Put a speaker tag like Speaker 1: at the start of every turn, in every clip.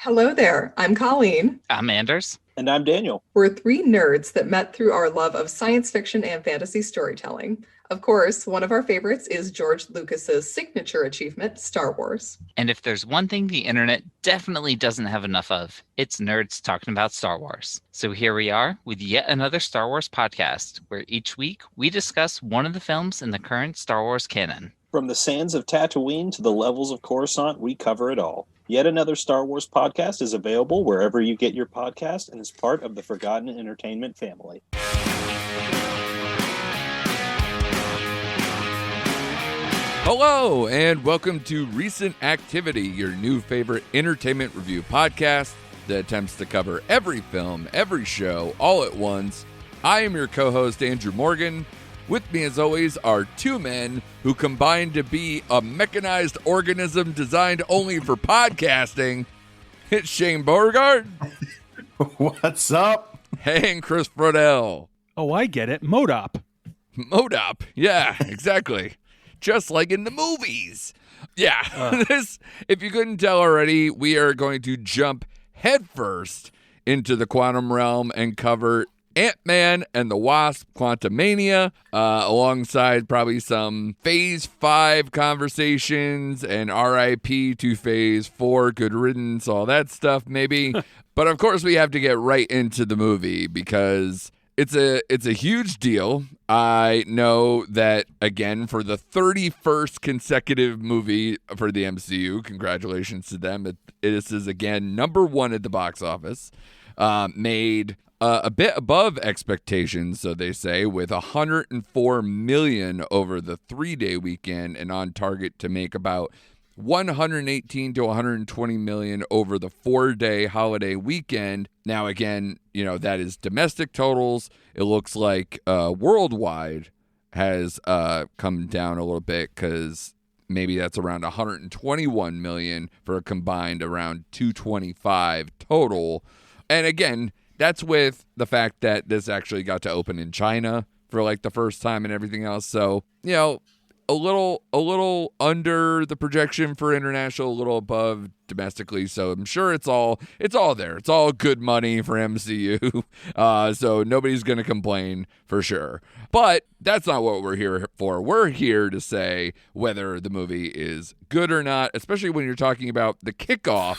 Speaker 1: Hello there, I'm Colleen.
Speaker 2: I'm Anders.
Speaker 3: And I'm Daniel.
Speaker 1: We're three nerds that met through our love of science fiction and fantasy storytelling. Of course, one of our favorites is George Lucas's signature achievement, Star Wars.
Speaker 2: And if there's one thing the internet definitely doesn't have enough of, it's nerds talking about Star Wars. So here we are with yet another Star Wars podcast, where each week we discuss one of the films in the current Star Wars canon.
Speaker 3: From the sands of Tatooine to the levels of Coruscant, we cover it all. Yet another Star Wars podcast is available wherever you get your podcast and is part of the Forgotten Entertainment family.
Speaker 4: Hello, and welcome to Recent Activity, your new favorite entertainment review podcast that attempts to cover every film, every show, all at once. I am your co-host, Andrew Morgan. With me, as always, are two men who combine to be a mechanized organism designed only for podcasting. It's Shane Beauregard.
Speaker 5: What's up?
Speaker 4: And Chris Brodell.
Speaker 6: Oh, I get it. Modop.
Speaker 4: Modop. Yeah, exactly. Just like in the movies. Yeah. This, if you couldn't tell already, we are going to jump headfirst into the quantum realm and cover Ant-Man and the Wasp, Quantumania, alongside probably some Phase 5 conversations and RIP to Phase 4, good riddance, all that stuff maybe. But of course we have to get right into the movie because it's a huge deal. I know that, again, for the 31st consecutive movie for the MCU, congratulations to them. This is, again, number one at the box office, made a bit above expectations, so they say, with $104 million over the 3-day weekend and on target to make about $118 to $120 million over the 4-day holiday weekend. Now, again, you know, that is domestic totals. It looks like worldwide has come down a little bit because maybe that's around $121 million for a combined around $225 total. And again, that's with the fact that this actually got to open in China for like the first time and everything else. So, you know, a little under the projection for international, a little above domestically. So I'm sure it's all there. It's all good money for MCU. So nobody's going to complain for sure. But that's not what we're here for. We're here to say whether the movie is good or not, especially when you're talking about the kickoff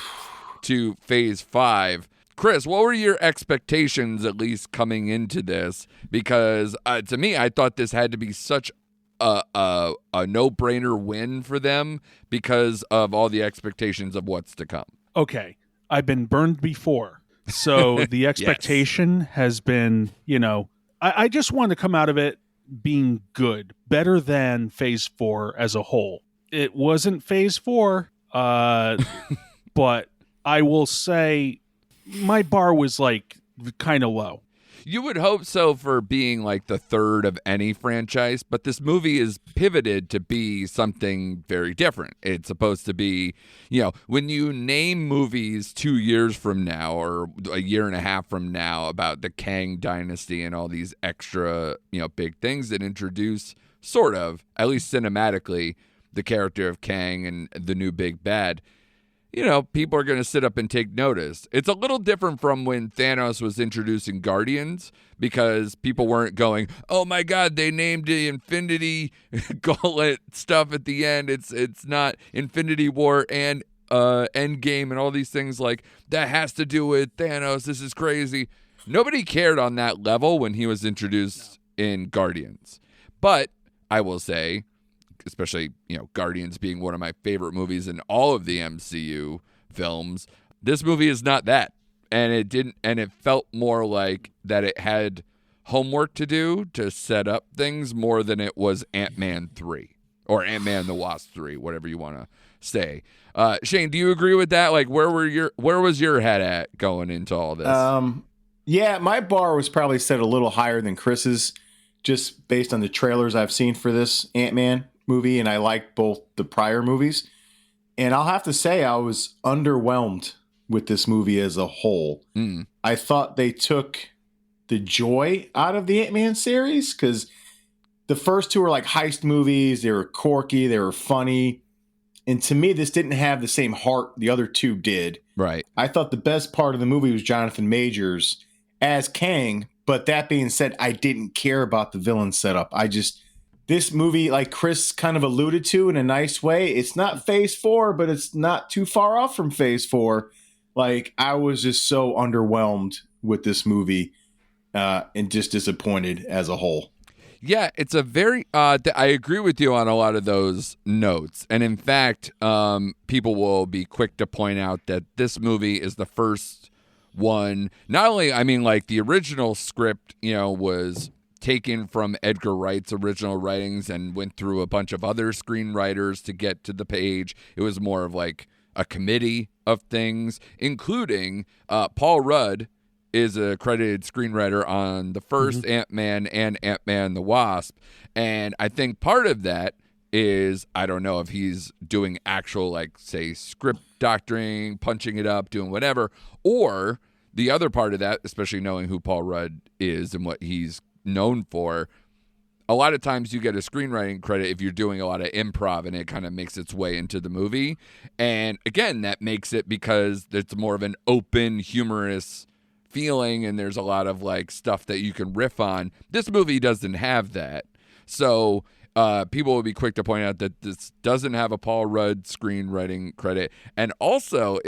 Speaker 4: to Phase 5. Chris, what were your expectations, at least coming into this? Because to me, I thought this had to be such a no-brainer win for them because of all the expectations of what's to come.
Speaker 6: Okay, I've been burned before. So the expectation has been, you know, I just want to come out of it being good, better than Phase 4 as a whole. It wasn't Phase 4, but I will say my bar was like kind of low.
Speaker 4: You would hope so for being like the third of any franchise, but this movie is pivoted to be something very different. It's supposed to be, you know, when you name movies 2 years from now or a year and a half from now about the Kang dynasty and all these extra, you know, big things that introduce sort of, at least cinematically, the character of Kang and the new big bad, you know, people are going to sit up and take notice. It's a little different from when Thanos was introducing Guardians because people weren't going, oh my God, they named the Infinity Gauntlet stuff at the end. It's not Infinity War and Endgame and all these things like that has to do with Thanos. This is crazy. Nobody cared on that level when he was introduced in Guardians. But I will say, especially, you know, Guardians being one of my favorite movies in all of the MCU films, this movie is not that. And it felt more like that it had homework to do to set up things more than it was Ant-Man 3 or Ant-Man and the Wasp 3, whatever you want to say. Shane, do you agree with that? Like, where was your head at going into all this?
Speaker 5: Yeah, my bar was probably set a little higher than Chris's, just based on the trailers I've seen for this Ant-Man movie, and I like both the prior movies. And I'll have to say I was underwhelmed with this movie as a whole. I thought they took the joy out of the Ant-Man series because the first two were like heist movies. They were quirky. They were funny. And to me, this didn't have the same heart the other two did.
Speaker 4: Right.
Speaker 5: I thought the best part of the movie was Jonathan Majors as Kang. But that being said, I didn't care about the villain setup. This movie, like Chris kind of alluded to in a nice way, it's not Phase 4, but it's not too far off from Phase 4. Like, I was just so underwhelmed with this movie and just disappointed as a whole.
Speaker 4: Yeah, it's a very I agree with you on a lot of those notes. And in fact, people will be quick to point out that this movie is the first one. Not only, I mean, like the original script, was taken from Edgar Wright's original writings and went through a bunch of other screenwriters to get to the page. It was more of like a committee of things, including Paul Rudd is a credited screenwriter on the first Ant-Man and Ant-Man the Wasp. And I think part of that is, I don't know if he's doing actual, like, say, script doctoring, punching it up, doing whatever, or the other part of that, especially knowing who Paul Rudd is and what he's known for, a lot of times you get a screenwriting credit if you're doing a lot of improv and it kind of makes its way into the movie. And again, that makes it because it's more of an open, humorous feeling, and there's a lot of like stuff that you can riff on. This movie doesn't have that. So people will be quick to point out that this doesn't have a Paul Rudd screenwriting credit. And also,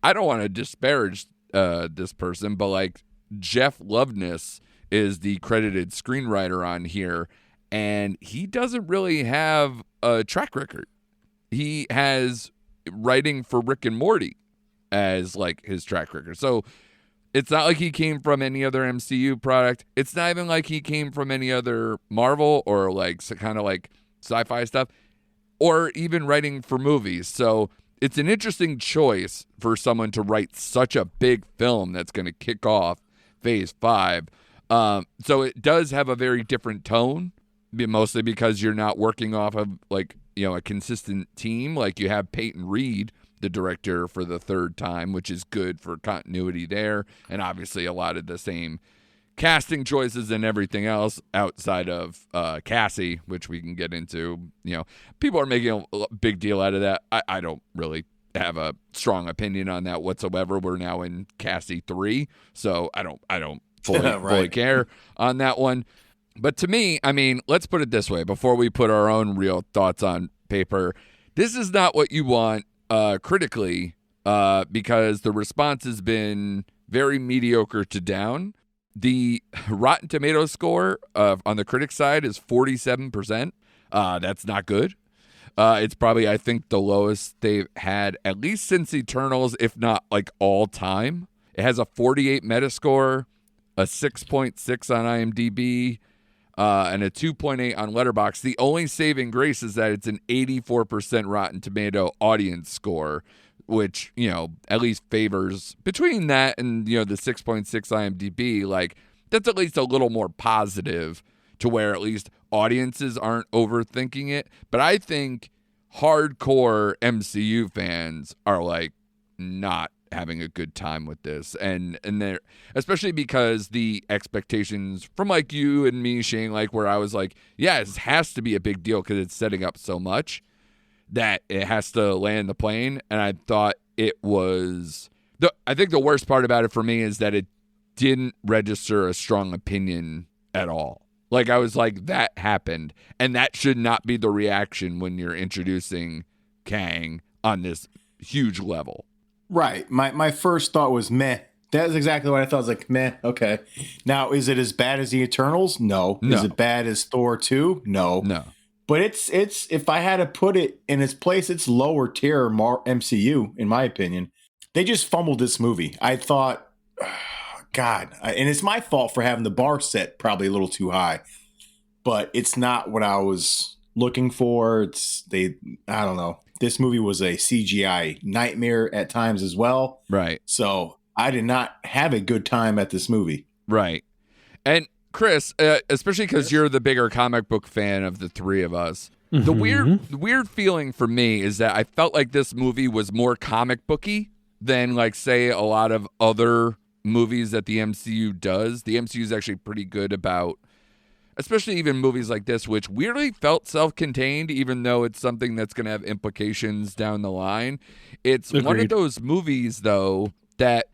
Speaker 4: I don't want to disparage this person, but like Jeff Loveness is the credited screenwriter on here, and he doesn't really have a track record. He has writing for Rick and Morty as like his track record. So it's not like he came from any other MCU product. It's not even like he came from any other Marvel or like kind of like sci-fi stuff, or even writing for movies. So it's an interesting choice for someone to write such a big film that's going to kick off Phase 5. So it does have a very different tone, mostly because you're not working off of like, a consistent team. Like you have Peyton Reed, the director, for the third time, which is good for continuity there. And obviously a lot of the same casting choices and everything else outside of Cassie, which we can get into. People are making a big deal out of that. I don't really have a strong opinion on that whatsoever. We're now in Cassie 3, so I don't fully care on that one. But to me, I mean, let's put it this way before we put our own real thoughts on paper. This is not what you want critically, because the response has been very mediocre to down. The Rotten Tomatoes score on the critic side is 47%. That's not good. It's probably, I think, the lowest they've had, at least since Eternals, if not like all time. It has a 48 Metascore, a 6.6 on IMDb, and a 2.8 on Letterboxd. The only saving grace is that it's an 84% Rotten Tomato audience score, which, at least favors between that and, the 6.6 IMDb. Like, that's at least a little more positive to where at least audiences aren't overthinking it. But I think hardcore MCU fans are like not having a good time with this, and they're, especially because the expectations from like you and me, Shane, like where I was like, yeah, it has to be a big deal because it's setting up so much that it has to land the plane. And I thought it was I think the worst part about it for me is that it didn't register a strong opinion at all. Like I was like, that happened, and that should not be the reaction when you're introducing Kang on this huge level.
Speaker 5: Right. My first thought was meh. That's exactly what I thought. I was like, meh, okay. Now, is it as bad as the Eternals? No. Is it bad as Thor 2? No. But it's if I had to put it in its place, it's lower tier MCU, in my opinion. They just fumbled this movie. I thought, God, and it's my fault for having the bar set probably a little too high. But it's not what I was looking for. I don't know. This movie was a CGI nightmare at times as well.
Speaker 4: Right.
Speaker 5: So I did not have a good time at this movie.
Speaker 4: Right. And Chris, especially because you're the bigger comic book fan of the three of us, the weird feeling for me is that I felt like this movie was more comic booky than like, say, a lot of other movies that the MCU does. The MCU is actually pretty good about especially even movies like this, which weirdly felt self-contained, even though it's something that's going to have implications down the line. It's one of
Speaker 6: Agreed.
Speaker 4: those movies, though, that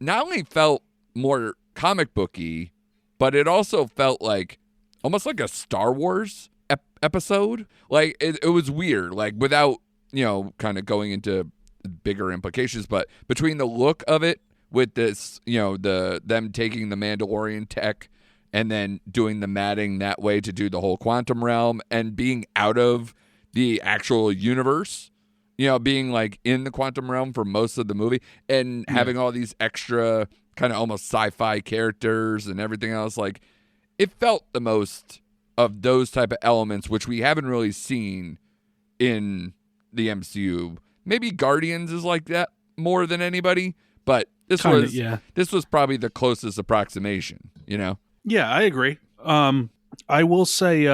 Speaker 4: not only felt more comic booky, but it also felt like almost like a Star Wars episode. Like it was weird, like without, kind of going into bigger implications, but between the look of it with this, them taking the Mandalorian tech and then doing the matting that way to do the whole quantum realm and being out of the actual universe, being like in the quantum realm for most of the movie and having all these extra kind of almost sci-fi characters and everything else. Like it felt the most of those type of elements, which we haven't really seen in the MCU. Maybe Guardians is like that more than anybody, but this was probably the closest approximation,
Speaker 6: Yeah, I agree. I will say,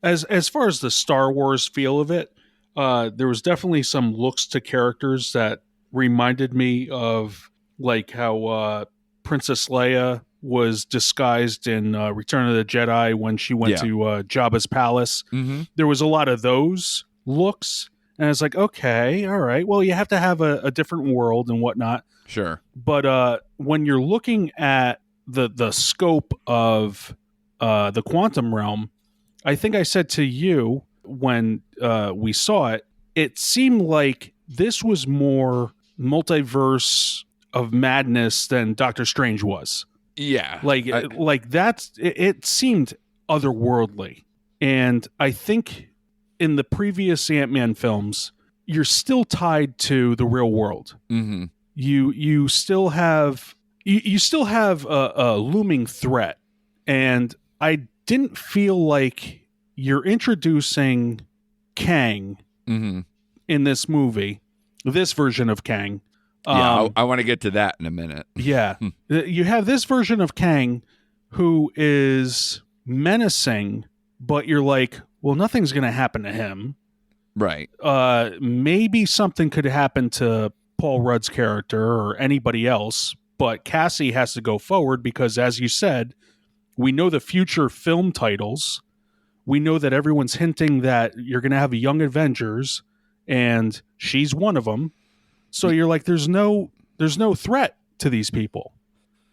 Speaker 6: as far as the Star Wars feel of it, there was definitely some looks to characters that reminded me of like how Princess Leia was disguised in Return of the Jedi when she went to Jabba's palace.
Speaker 4: Mm-hmm.
Speaker 6: There was a lot of those looks, and it's like, okay, all right, well, you have to have a different world and whatnot.
Speaker 4: Sure.
Speaker 6: But when you're looking at the scope of the quantum realm, I think I said to you when we saw it, it seemed like this was more multiverse of madness than Doctor Strange was.
Speaker 4: Yeah.
Speaker 6: Like that's it seemed otherworldly. And I think in the previous Ant-Man films, you're still tied to the real world.
Speaker 4: Mm-hmm.
Speaker 6: You still have a looming threat, and I didn't feel like you're introducing Kang in this movie, this version of Kang.
Speaker 4: I want to get to that in a minute.
Speaker 6: Yeah, you have this version of Kang who is menacing, but you're like, well, nothing's going to happen to him.
Speaker 4: Right.
Speaker 6: Maybe something could happen to Paul Rudd's character or anybody else, but Cassie has to go forward because, as you said, we know the future film titles. We know that everyone's hinting that you're going to have a Young Avengers, and she's one of them. So you're like, there's no threat to these people.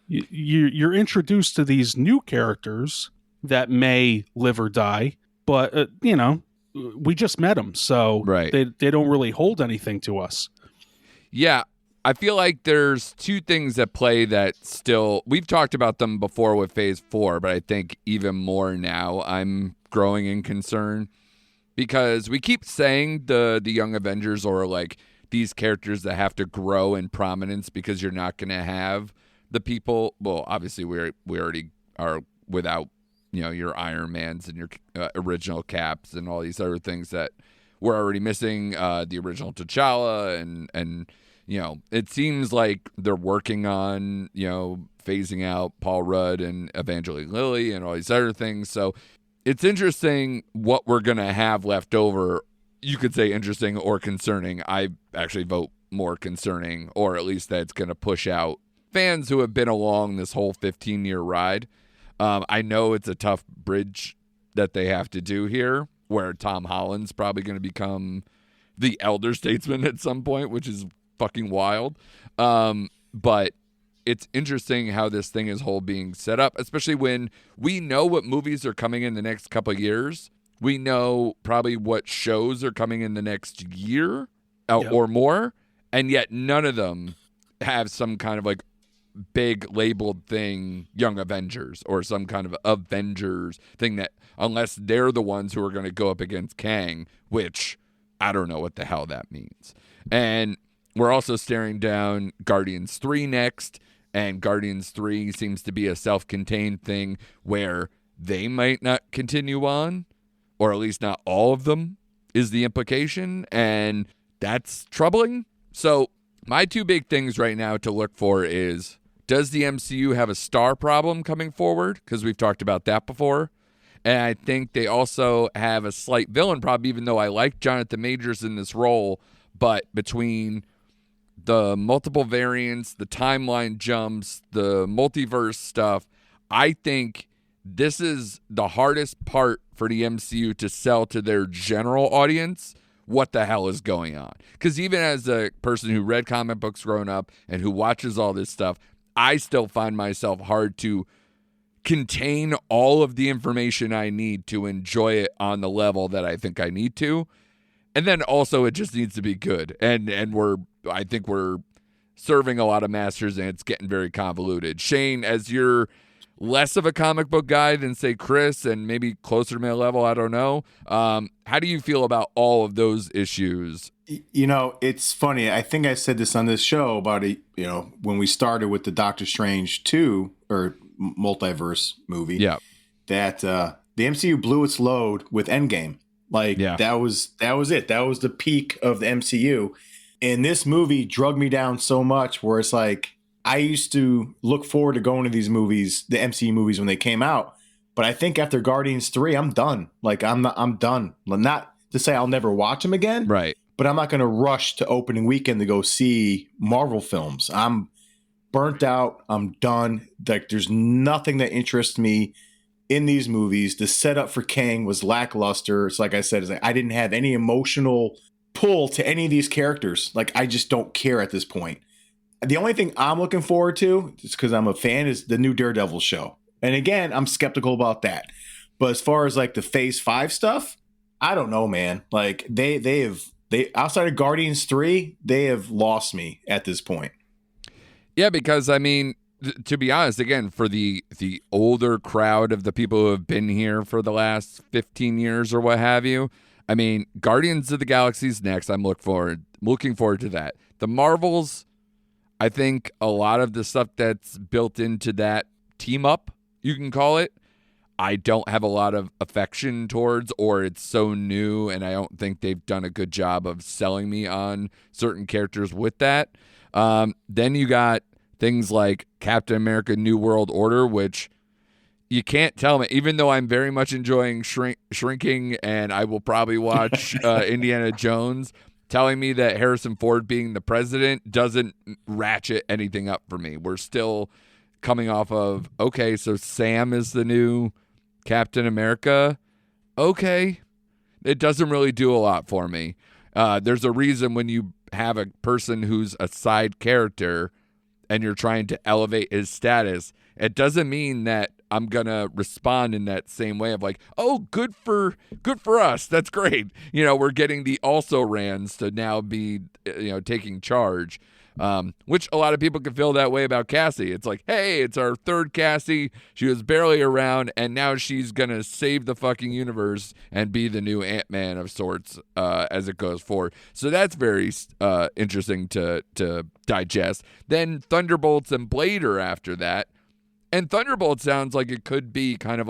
Speaker 6: You're introduced to these new characters that may live or die, but we just met them, so they don't really hold anything to us.
Speaker 4: Yeah, I feel like there's two things at play that still, we've talked about them before with Phase 4, but I think even more now I'm growing in concern because we keep saying the Young Avengers or like these characters that have to grow in prominence because you're not going to have the people. Well, obviously we already are without, your Iron Mans and your original Caps and all these other things that we're already missing, the original T'Challa and it seems like they're working on, phasing out Paul Rudd and Evangeline Lilly and all these other things. So it's interesting what we're going to have left over. You could say interesting or concerning. I actually vote more concerning, or at least that it's going to push out fans who have been along this whole 15-year ride. I know it's a tough bridge that they have to do here, where Tom Holland's probably going to become the elder statesman at some point, which is fucking wild. But it's interesting how this thing is whole being set up, especially when we know what movies are coming in the next couple of years. We know probably what shows are coming in the next year or more, and yet none of them have some kind of like big labeled thing, Young Avengers or some kind of Avengers thing, that unless they're the ones who are going to go up against Kang, which I don't know what the hell that means. And we're also staring down Guardians 3 next, and Guardians 3 seems to be a self-contained thing where they might not continue on, or at least not all of them is the implication, and that's troubling. So my two big things right now to look for is, does the MCU have a star problem coming forward? Because we've talked about that before. And I think they also have a slight villain problem, even though I like Jonathan Majors in this role. But between the multiple variants, the timeline jumps, the multiverse stuff, I think this is the hardest part for the MCU to sell to their general audience what the hell is going on. Because even as a person who read comic books growing up and who watches all this stuff, I still find myself hard to contain all of the information I need to enjoy it on the level that I think I need to. And then also it just needs to be good. And I think we're serving a lot of masters and it's getting very convoluted. Shane, as you're less of a comic book guy than say Chris and maybe closer to my level, I don't know. How do you feel about all of those issues?
Speaker 5: You know, it's funny. I think I said this on this show about when we started with the Doctor Strange 2 or multiverse movie.
Speaker 4: Yeah.
Speaker 5: That the MCU blew its load with Endgame. That was it. That was the peak of the MCU. And this movie drug me down so much where it's like I used to look forward to going to these movies, the MCU movies when they came out. But I think after Guardians 3, I'm done. I'm done. Not to say I'll never watch them again.
Speaker 4: Right.
Speaker 5: But I'm not going to rush to opening weekend to go see Marvel films. I'm burnt out. I'm done. There's nothing that interests me in these movies. The setup for Kang was lackluster. It's like I said, I didn't have any emotional pull to any of these characters. I just don't care at this point. The only thing I'm looking forward to, just because I'm a fan, is the new Daredevil show. And again, I'm skeptical about that. But as far as the Phase 5 stuff, I don't know, man. They outside of Guardians 3, they have lost me at this point.
Speaker 4: Yeah, because I mean, to be honest, again, for the older crowd of the people who have been here for the last 15 years or what have you, I mean, Guardians of the Galaxy's next. I'm looking forward to that. The Marvels, I think a lot of the stuff that's built into that team up, you can call it, I don't have a lot of affection towards, or it's so new and I don't think they've done a good job of selling me on certain characters with that. Then you got things like Captain America New World Order, which you can't tell me, even though I'm very much enjoying Shrinking and I will probably watch Indiana Jones, telling me that Harrison Ford being the president doesn't ratchet anything up for me. We're still coming off of, okay, so Sam is the new Captain America. Okay. It doesn't really do a lot for me. There's a reason when you have a person who's a side character and you're trying to elevate his status, it doesn't mean that I'm going to respond in that same way of oh, good for us. That's great. We're getting the also rans to now be, taking charge, which a lot of people can feel that way about Cassie. It's hey, it's our third Cassie. She was barely around and now she's going to save the fucking universe and be the new Ant-Man of sorts as it goes forward. So that's very interesting to digest. Then Thunderbolts and Blade are after that. And Thunderbolt sounds like it could be kind of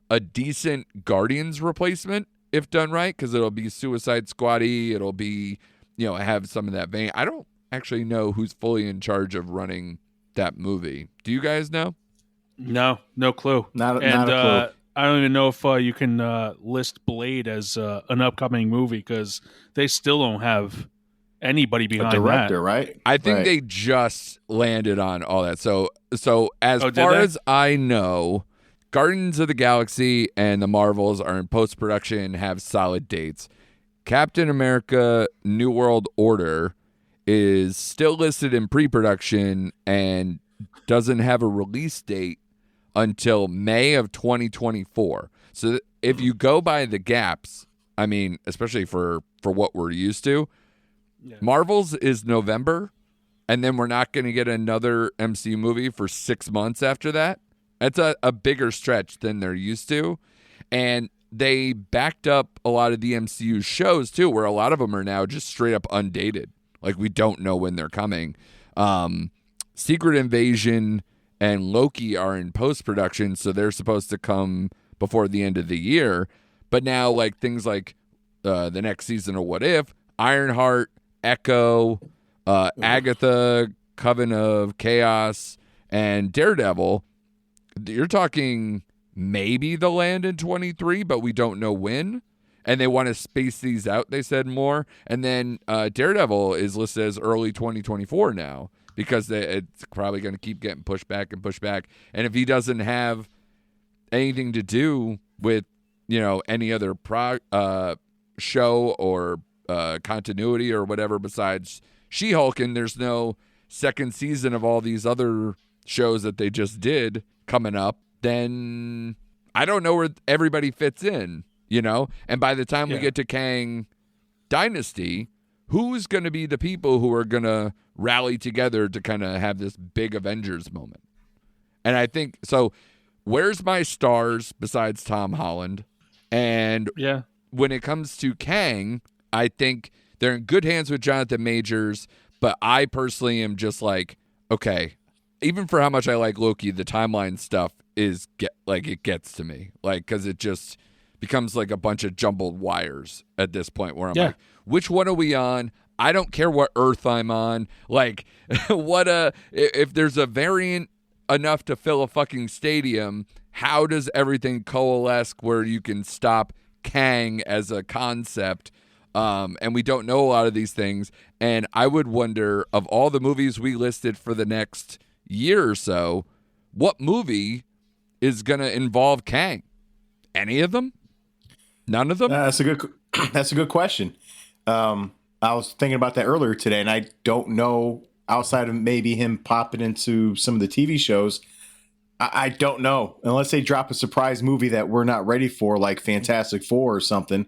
Speaker 4: a decent Guardians replacement if done right, because it'll be Suicide Squad-y. It'll be, have some of that vein. I don't actually know who's fully in charge of running that movie. Do you guys know?
Speaker 6: No clue.
Speaker 5: Not a clue.
Speaker 6: I don't even know if you can list Blade as an upcoming movie because they still don't have anybody behind
Speaker 5: a director,
Speaker 6: that.
Speaker 5: Right?
Speaker 4: I think they just landed on all that. So as far as I know, Guardians of the Galaxy and the Marvels are in post-production and have solid dates. Captain America New World Order is still listed in pre-production and doesn't have a release date until May of 2024. So if you go by the gaps, I mean, especially for what we're used to, yeah. Marvel's is November, and then we're not going to get another MCU movie for 6 months after that. That's a bigger stretch than they're used to. And they backed up a lot of the MCU shows, too, where a lot of them are now just straight up undated. We don't know when they're coming. Secret Invasion and Loki are in post-production, so they're supposed to come before the end of the year. But now, things like the next season of What If, Ironheart, Echo, Agatha, Coven of Chaos, and Daredevil, you're talking maybe they'll land in 23, but we don't know when. And they want to space these out, they said more. And then Daredevil is listed as early 2024 now because it's probably going to keep getting pushed back and pushed back. And if he doesn't have anything to do with, any other show or continuity or whatever besides She-Hulk, and there's no second season of all these other shows that they just did coming up, then I don't know where everybody fits in, And by the time we get to Kang Dynasty, who's going to be the people who are going to rally together to kind of have this big Avengers moment? And I think, so where's my stars besides Tom Holland? And when it comes to Kang, I think they're in good hands with Jonathan Majors, but I personally am just like, okay, even for how much I like Loki, the timeline stuff it gets to me, because it just becomes like a bunch of jumbled wires at this point where I'm like, which one are we on? I don't care what Earth I'm on. Like, if there's a variant enough to fill a fucking stadium, how does everything coalesce where you can stop Kang as a concept? And we don't know a lot of these things. And I would wonder, of all the movies we listed for the next year or so, what movie is going to involve Kang? Any of them? None of them?
Speaker 5: That's a good question. I was thinking about that earlier today, and I don't know, outside of maybe him popping into some of the TV shows, I don't know. Unless they drop a surprise movie that we're not ready for, like Fantastic Four or something,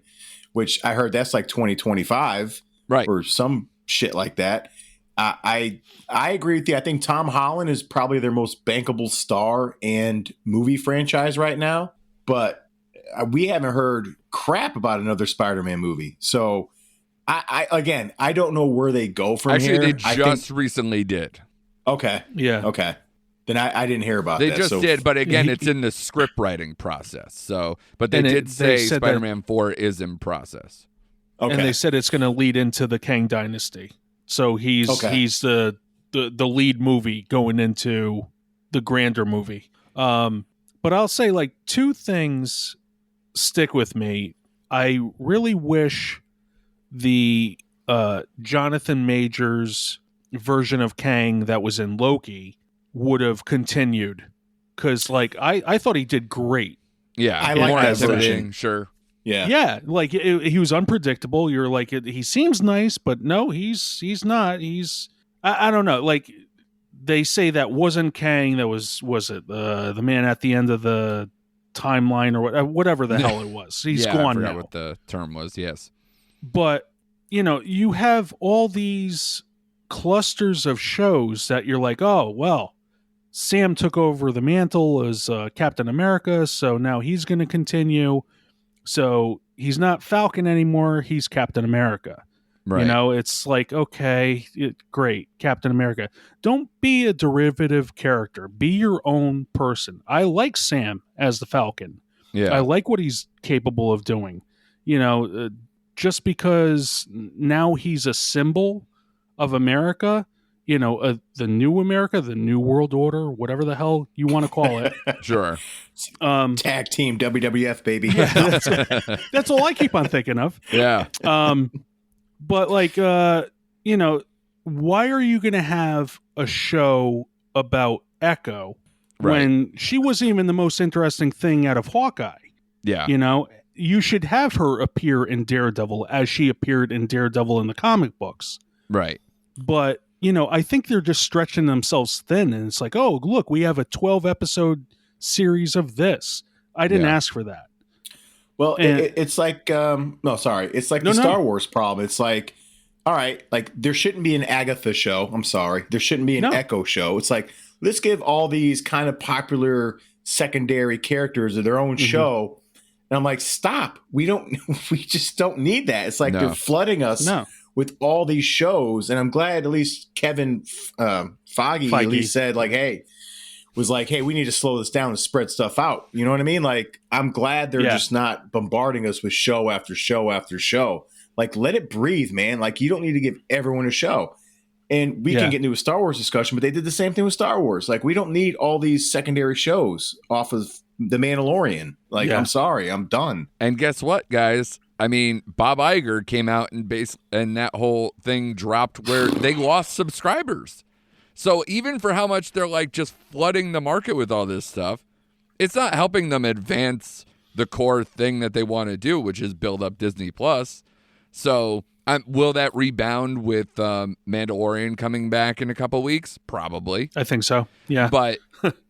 Speaker 5: which I heard that's like 2025,
Speaker 4: right,
Speaker 5: or some shit like that. I agree with you. I think Tom Holland is probably their most bankable star and movie franchise right now, but we haven't heard crap about another Spider-Man movie. So I don't know where they go from here.
Speaker 4: Actually, they just recently did.
Speaker 5: Okay.
Speaker 6: Yeah.
Speaker 5: Okay. Then I didn't hear about
Speaker 4: that.
Speaker 5: They
Speaker 4: just did, but again, it's in the script writing process. So, but they did say Spider-Man 4 is in process.
Speaker 5: Okay.
Speaker 6: And they said it's going to lead into the Kang Dynasty. So he's the lead movie going into the grander movie. But I'll say, like, two things stick with me. I really wish the Jonathan Majors version of Kang that was in Loki would have continued, because I thought he did great.
Speaker 4: Yeah,
Speaker 5: I like
Speaker 4: more
Speaker 5: that
Speaker 4: version. Sure.
Speaker 6: Yeah, like he was unpredictable. You're like, he seems nice, but no, he's not. I don't know. Like, they say that wasn't Kang. That was it the man at the end of the timeline or whatever the hell it was. He's gone
Speaker 4: I forgot
Speaker 6: now.
Speaker 4: what the term was. Yes,
Speaker 6: but you have all these clusters of shows that you're like, oh well, Sam took over the mantle as Captain America, so now he's going to continue. So he's not Falcon anymore, he's Captain America.
Speaker 4: Right.
Speaker 6: It's like, okay, great, Captain America. Don't be a derivative character. Be your own person. I like Sam as the Falcon.
Speaker 4: Yeah.
Speaker 6: I like what he's capable of doing. Just because now he's a symbol of America, the new America, the new world order, whatever the hell you want to call it.
Speaker 4: Sure.
Speaker 5: Tag team WWF, baby.
Speaker 6: Yeah, that's all I keep on thinking of.
Speaker 4: Yeah.
Speaker 6: But why are you going to have a show about Echo when she wasn't even the most interesting thing out of Hawkeye?
Speaker 4: Yeah.
Speaker 6: You should have her appear in Daredevil as she appeared in Daredevil in the comic books.
Speaker 4: Right.
Speaker 6: But I think they're just stretching themselves thin, and it's like, oh, look, we have a 12-episode series of this. I didn't ask for that.
Speaker 5: Well, it's like, it's like the Star Wars problem. It's like, all right, like there shouldn't be an Agatha show. I'm sorry. There shouldn't be an Echo show. It's like, let's give all these kind of popular secondary characters their own show. And I'm like, stop. We just don't need that. It's like they're flooding us with all these shows. And I'm glad at least Kevin Feige at least said hey, we need to slow this down and spread stuff out. You know what I mean? Like, I'm glad they're just not bombarding us with show after show after show. Like, let it breathe, man. Like, you don't need to give everyone a show. And we can get into a Star Wars discussion, but they did the same thing with Star Wars. Like, we don't need all these secondary shows off of The Mandalorian. Like, I'm sorry, I'm done.
Speaker 4: And guess what, guys? I mean, Bob Iger came out and that whole thing dropped where they lost subscribers. So even for how much they're like just flooding the market with all this stuff, it's not helping them advance the core thing that they want to do, which is build up Disney Plus. So will that rebound with Mandalorian coming back in a couple weeks? Probably.
Speaker 6: I think so. Yeah.
Speaker 4: But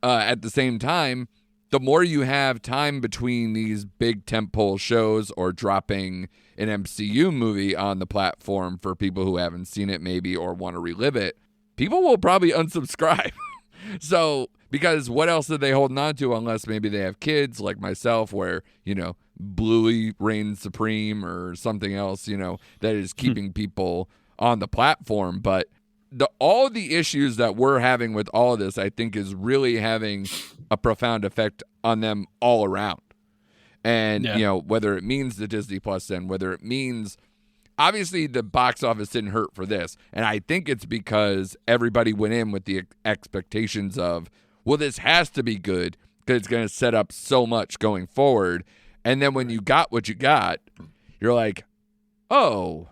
Speaker 4: at the same time, the more you have time between these big tentpole shows or dropping an MCU movie on the platform for people who haven't seen it maybe or want to relive it, people will probably unsubscribe. So, because what else are they holding on to unless maybe they have kids like myself where, Bluey reigns supreme or something else, that is keeping people on the platform. But all the issues that we're having with all of this, I think, is really having a profound effect on them all around. And, whether it means the Disney Plus then, whether it means, obviously the box office didn't hurt for this. And I think it's because everybody went in with the expectations of, well, this has to be good because it's going to set up so much going forward. And then when you got what you got, you're like, oh,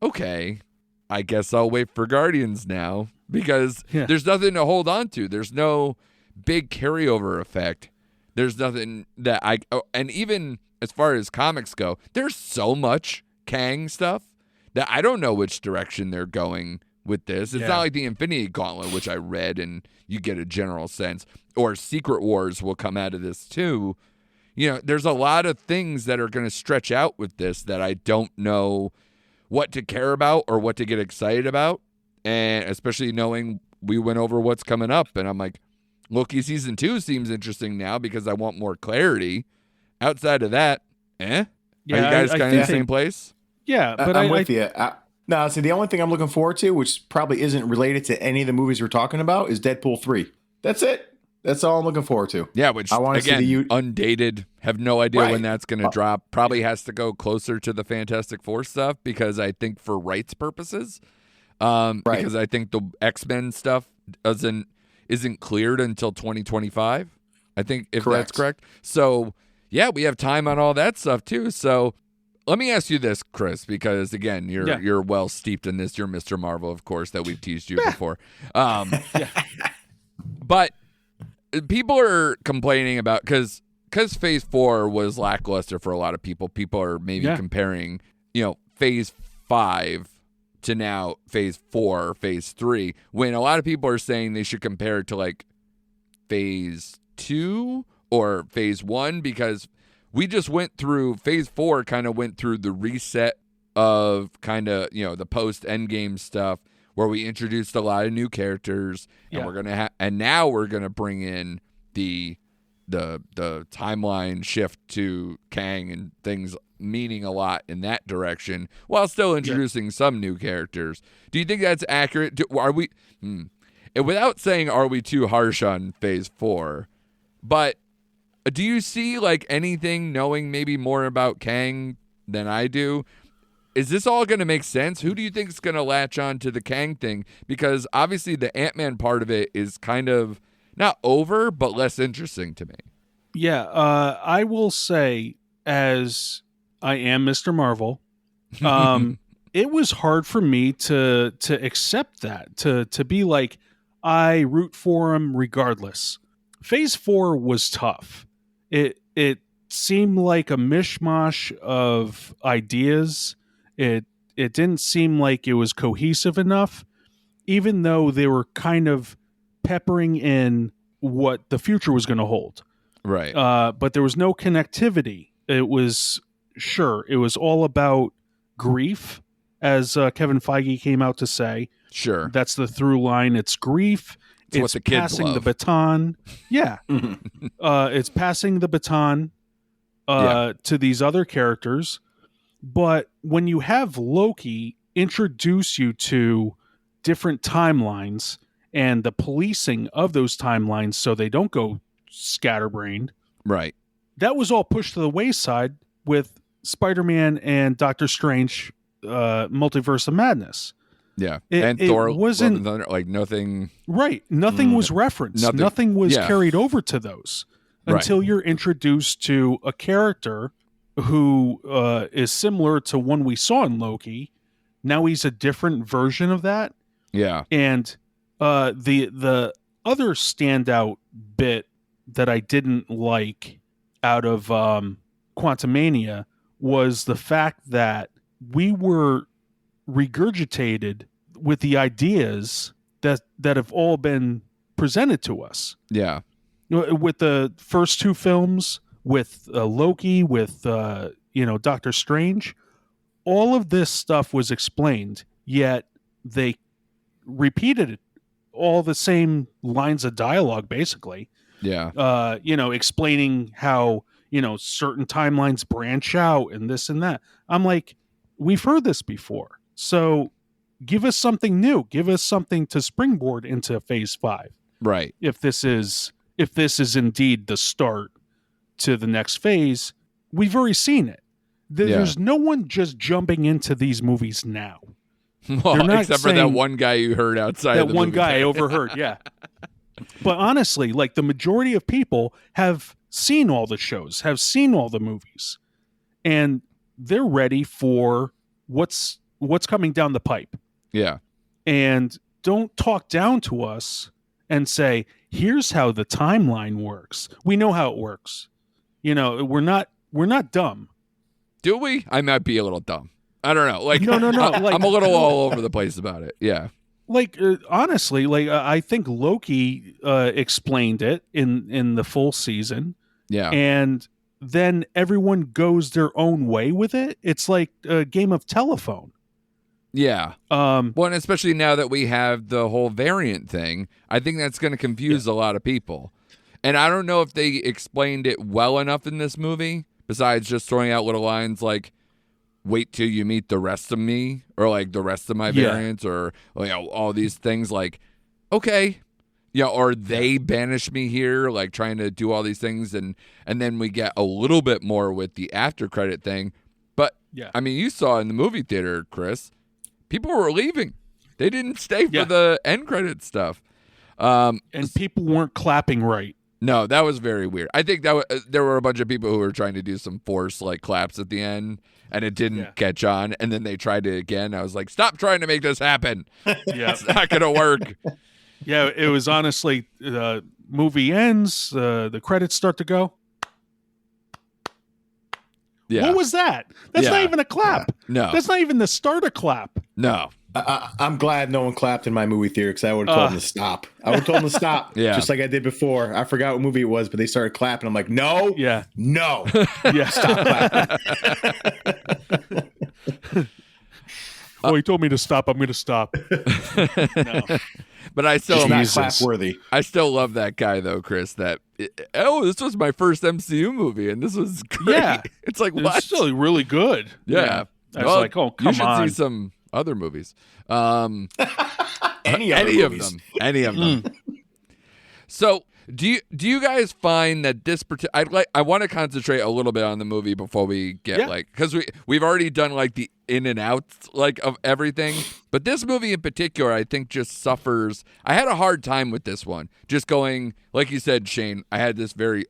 Speaker 4: okay, I guess I'll wait for Guardians now because there's nothing to hold on to. There's no big carryover effect. There's nothing that and even as far as comics go, there's so much Kang stuff that I don't know which direction they're going with this. It's not like the Infinity Gauntlet, which I read and you get a general sense, or Secret Wars will come out of this too. There's a lot of things that are going to stretch out with this that I don't know what to care about or what to get excited about. And especially knowing we went over what's coming up. And I'm like, Loki season 2 seems interesting now because I want more clarity. Outside of that, Yeah, are you guys kind of in the same place?
Speaker 6: Yeah, but
Speaker 5: I'm with you. No, see, the only thing I'm looking forward to, which probably isn't related to any of the movies we're talking about, is Deadpool 3. That's it. That's all I'm looking forward to.
Speaker 4: Yeah, which,
Speaker 5: I want to see the
Speaker 4: undated. Have no idea when that's going to drop. Probably has to go closer to the Fantastic Four stuff because I think for rights purposes, because I think the X-Men stuff isn't cleared until 2025. I think if that's correct. So, yeah, we have time on all that stuff too. So, let me ask you this, Chris, because again, you're well steeped in this. You're Mr. Marvel, of course, that we've teased you before. But people are complaining about because Phase 4 was lackluster for a lot of people. People are maybe comparing, Phase 5 to now Phase 4, Phase 3, when a lot of people are saying they should compare it to like Phase 2 or Phase 1 because we just went through Phase 4, kind of went through the reset of kind of, the post-Endgame stuff where we introduced a lot of new characters and we're going to and now we're going to bring in the timeline shift to Kang and things meaning a lot in that direction while still introducing some new characters. Do you think that's accurate? Are we without saying are we too harsh on Phase 4, but do you see like anything knowing maybe more about Kang than I do? Is this all going to make sense? Who do you think is going to latch on to the Kang thing? Because obviously the Ant-Man part of it is kind of not over, but less interesting to me.
Speaker 6: Yeah, I will say, as I am Mr. Marvel, it was hard for me to accept that, to be like, I root for him regardless. Phase 4 was tough. It seemed like a mishmash of ideas. It didn't seem like it was cohesive enough, even though they were kind of peppering in what the future was going to hold.
Speaker 4: Right.
Speaker 6: But there was no connectivity. It was all about grief, as Kevin Feige came out to say.
Speaker 4: Sure.
Speaker 6: That's the through line. It's grief.
Speaker 4: It's what the kids
Speaker 6: passing
Speaker 4: love.
Speaker 6: The baton. Yeah. It's passing the baton to these other characters. But when you have Loki introduce you to different timelines and the policing of those timelines so they don't go scatterbrained,
Speaker 4: right?
Speaker 6: That was all pushed to the wayside with Spider-Man and Doctor Strange Multiverse of Madness.
Speaker 4: Yeah. And Thor
Speaker 6: wasn't
Speaker 4: like nothing.
Speaker 6: Right. Nothing was referenced. Nothing was carried over to those until you're introduced to a character who is similar to one we saw in Loki. Now he's a different version of that.
Speaker 4: Yeah.
Speaker 6: And the other standout bit that I didn't like out of Quantumania was the fact that we were regurgitated with the ideas that have all been presented to us.
Speaker 4: Yeah.
Speaker 6: With the first two films, with Loki, with Doctor Strange, all of this stuff was explained, yet they repeated it, all the same lines of dialogue, basically.
Speaker 4: Yeah.
Speaker 6: Explaining how, certain timelines branch out and this and that. I'm like, we've heard this before. So give us something new. Give us something to springboard into Phase 5.
Speaker 4: Right.
Speaker 6: If this is indeed the start to the next phase, we've already seen it. There's no one just jumping into these movies now.
Speaker 4: Well, except for that one guy you heard outside.
Speaker 6: That one guy I overheard, yeah. But honestly, like, the majority of people have seen all the shows, have seen all the movies, and they're ready for what's coming down the pipe.
Speaker 4: Yeah.
Speaker 6: And don't talk down to us and say, here's how the timeline works. We know how it works. We're not dumb.
Speaker 4: Do we? I might be a little dumb. I don't know. Like,
Speaker 6: no. Like,
Speaker 4: I'm a little all over the place about it. Yeah.
Speaker 6: Like, honestly, like, I think Loki explained it in the full season.
Speaker 4: Yeah.
Speaker 6: And then everyone goes their own way with it. It's like a game of telephone.
Speaker 4: Yeah. Well, and especially now that we have the whole variant thing, I think that's going to confuse a lot of people. And I don't know if they explained it well enough in this movie, besides just throwing out little lines like, wait till you meet the rest of me, or like the rest of my variants, or all these things like, okay. Or they banish me here, like trying to do all these things. And then we get a little bit more with the after credit thing. But, I mean, you saw in the movie theater, Chris, people were leaving. They didn't stay for the end credit stuff.
Speaker 6: And people weren't clapping right.
Speaker 4: No, that was very weird. I think that there were a bunch of people who were trying to do some forced like claps at the end, and it didn't catch on. And then they tried it again. I was like, stop trying to make this happen. It's not going to work.
Speaker 6: Yeah, it was honestly, movie ends, the credits start to go.
Speaker 4: Yeah.
Speaker 6: What was that? That's not even a clap.
Speaker 4: No.
Speaker 6: That's not even the start of clap.
Speaker 4: No.
Speaker 5: I'm glad no one clapped in my movie theater, because I would have told them to stop. I would have told them to stop, just like I did before. I forgot what movie it was, but they started clapping. I'm like, no, no, stop clapping.
Speaker 6: Oh, he told me to stop. I'm going to stop. No.
Speaker 4: But I still,
Speaker 5: not clap worthy.
Speaker 4: I still love that guy though, Chris. This was my first MCU movie, and this was great.
Speaker 6: Yeah,
Speaker 4: it's like, what?
Speaker 6: It's still really good.
Speaker 4: Yeah.
Speaker 6: I was like, oh, come on.
Speaker 4: You should see some other movies.
Speaker 5: Any
Speaker 4: of them. So, do you guys find that this I want to concentrate a little bit on the movie before we get because we've already done like the in and out like of everything, but this movie in particular I think just suffers. I had a hard time with this one, just going like you said, Shane. I had this very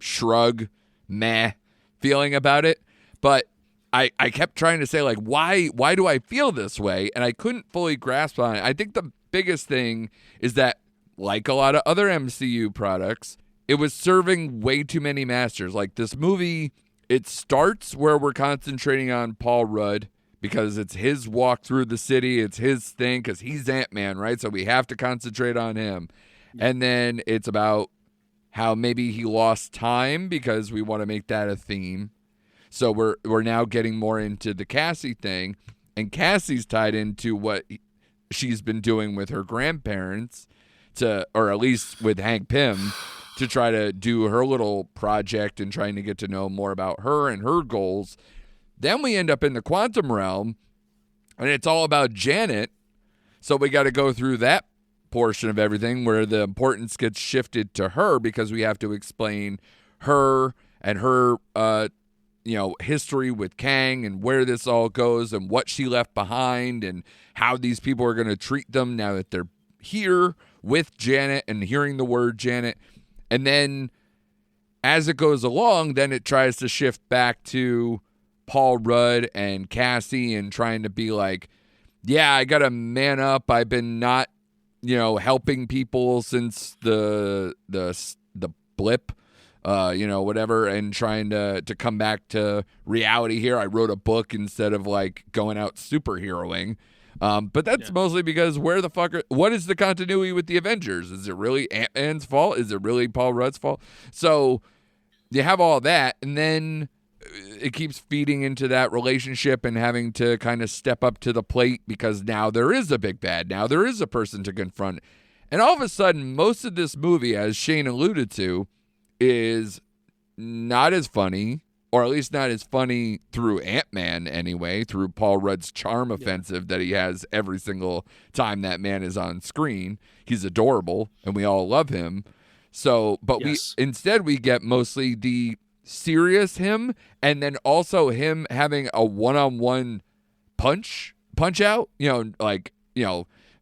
Speaker 4: shrug, meh feeling about it, but I kept trying to say like why do I feel this way, and I couldn't fully grasp on it. I think the biggest thing is that, like a lot of other MCU products, it was serving way too many masters. Like this movie, it starts where we're concentrating on Paul Rudd because it's his walk through the city. It's his thing because he's Ant-Man, right? So we have to concentrate on him. And then it's about how maybe he lost time because we want to make that a theme. So we're now getting more into the Cassie thing. And Cassie's tied into what she's been doing with her grandparents, or at least with Hank Pym, to try to do her little project and trying to get to know more about her and her goals. Then we end up in the quantum realm, and it's all about Janet. So we got to go through that portion of everything where the importance gets shifted to her because we have to explain her and her history with Kang and where this all goes and what she left behind and how these people are going to treat them now that they're here with Janet and hearing the word Janet. And then as it goes along, then it tries to shift back to Paul Rudd and Cassie and trying to be like, yeah, I got to man up. I've been not, helping people since the blip, whatever, and trying to come back to reality here. I wrote a book instead of like going out superheroing. But that's mostly because what is the continuity with the Avengers? Is it really Ant-Man's fault? Is it really Paul Rudd's fault? So you have all that, and then it keeps feeding into that relationship and having to kind of step up to the plate because now there is a big bad. Now there is a person to confront. And all of a sudden, most of this movie, as Shane alluded to, is not as funny, or at least not as funny through Ant-Man anyway, through Paul Rudd's charm offensive that he has every single time that man is on screen. He's adorable, and we all love him. So, but instead we get mostly the serious him, and then also him having a one-on-one punch out,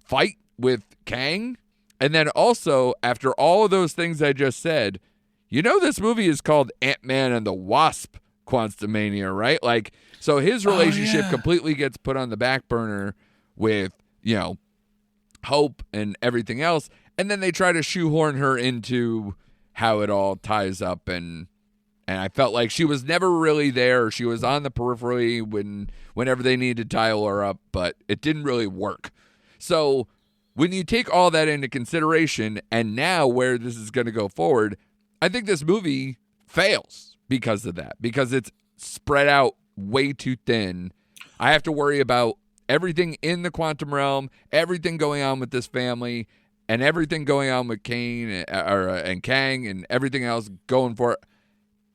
Speaker 4: fight with Kang. And then also, after all of those things I just said, this movie is called Ant-Man and the Wasp Quantumania, right? Like, so his relationship completely gets put on the back burner with, Hope and everything else. And then they try to shoehorn her into how it all ties up. And I felt like she was never really there. She was on the periphery whenever they needed to tie her up, but it didn't really work. So when you take all that into consideration, and now where this is going to go forward, I think this movie fails because of that, because it's spread out way too thin. I have to worry about everything in the quantum realm, everything going on with this family, and everything going on with Kane and Kang and everything else going for it.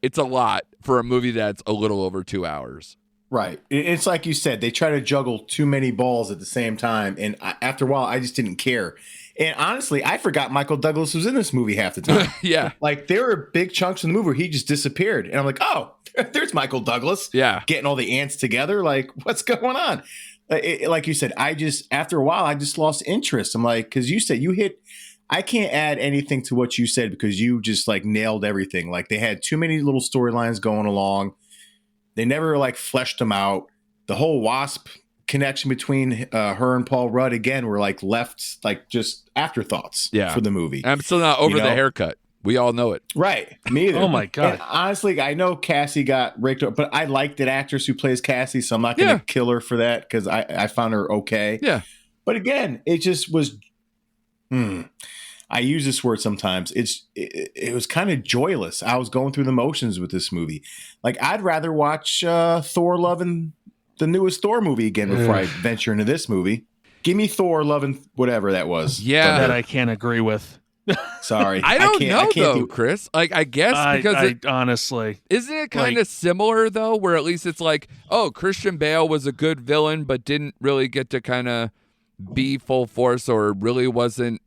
Speaker 4: It's a lot for a movie that's a little over 2 hours.
Speaker 5: Right. It's like you said, they try to juggle too many balls at the same time. And after a while, I just didn't care. And honestly, I forgot Michael Douglas was in this movie half the time.
Speaker 4: Yeah.
Speaker 5: Like, there were big chunks in the movie where he just disappeared. And I'm like, oh, there's Michael Douglas.
Speaker 4: Yeah.
Speaker 5: Getting all the ants together. Like, what's going on? Like you said, after a while, I just lost interest. I'm like, because you said I can't add anything to what you said because you just like nailed everything. Like, they had too many little storylines going along. They never like fleshed them out. The whole Wasp connection between her and Paul Rudd again were like left like just afterthoughts for the movie.
Speaker 4: I'm still not over the haircut. We all know it.
Speaker 5: Right. Me either.
Speaker 6: Oh my God.
Speaker 5: And honestly, I know Cassie got raked up, but I like that actress who plays Cassie, so I'm not going to kill her for that because I found her okay.
Speaker 4: Yeah.
Speaker 5: But again, it just was. I use this word sometimes. It was kind of joyless. I was going through the motions with this movie. Like, I'd rather watch Thor: Love and the newest Thor movie again before I venture into this movie. Give me Thor: Love and whatever that was.
Speaker 4: Yeah,
Speaker 6: that I can't agree with.
Speaker 5: Sorry,
Speaker 4: I don't know though, Chris. Like, I guess because
Speaker 6: honestly,
Speaker 4: isn't it kind of similar though? Where at least it's like, oh, Christian Bale was a good villain, but didn't really get to kind of be full force, or really wasn't